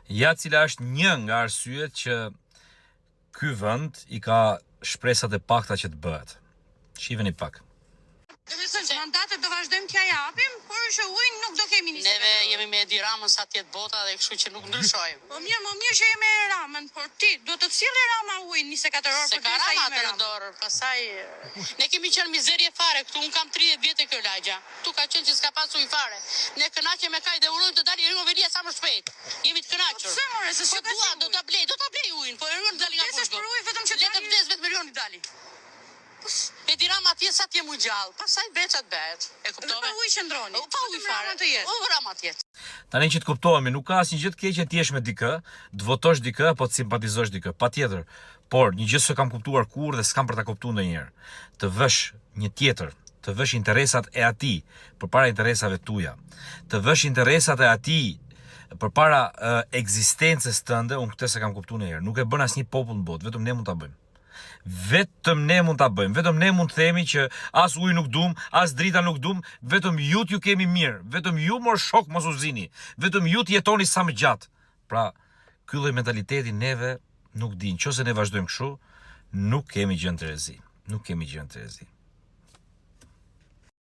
Ja cila është një nga arsyet që ky vend i ka shpresat e pakta që të bëhet. Shiheni pak. Mandatet do vazhdojmë t'ja japim, por që ujin nuk do kemi nisë. Neve jemi me Edi Ramën sa tjetë bota dhe kështu që nuk ndryshojmë. Po mirë që jemi me Ramën, por ti do të cilë Rama ujin 24 orë se për ka ty sa Rama jemi të në Rama. dorë, pastaj ne kemi qenë mizerje fare këtu, unë kam 30 vjetë kjo lagja. Tu ka qenë që s'ka pas ujë fare. Ne kënaqem me kaj dhe urojmë të dalë Rigoveria sa më shpejt. Jemi të kënaqur. Pse more, se Po dua, do ta blej ujin, po Erion dali nga Vdesesh për ujë vetëm që le të vdes vetëm Erioni dali. Edi Rama atje sa t'je mu gjallë, pastaj beçat bet. E kuptove? Pa ujë qëndroni. Pa ujë fare. Të jetë. Rama të jetë. Tani që të kuptohemi, nuk ka asnjë gjë të keqe të jesh me dikë, të votosh dikë apo të simpatizosh dikë, patjetër. Por një gjë që kam kuptuar kurrë dhe s'kam për ta kuptuar ndonjëherë, të vësh një tjetër, të vësh interesat e atij përpara interesave tuaja, të vësh interesat e atij përpara ekzistencës tënde, unë këtë s'e kam kuptuar ndonjëherë. Nuk e bën asnjë popull në botë, vetëm ne mund ta bëjmë. Vetëm ne mund ta bëjmë, vetëm ne mund të themi që as ujë nuk dum, as drita nuk dum, vetëm ju t'ju kemi mirë, vetëm ju mor shok mos u zini, vetëm ju t'jetoni sa më gjatë. Pra, ky lloj mentaliteti neve nuk di, nëse ne vazhdojmë kështu, nuk kemi gjë të rrezi. Nuk kemi gjë të rrezi.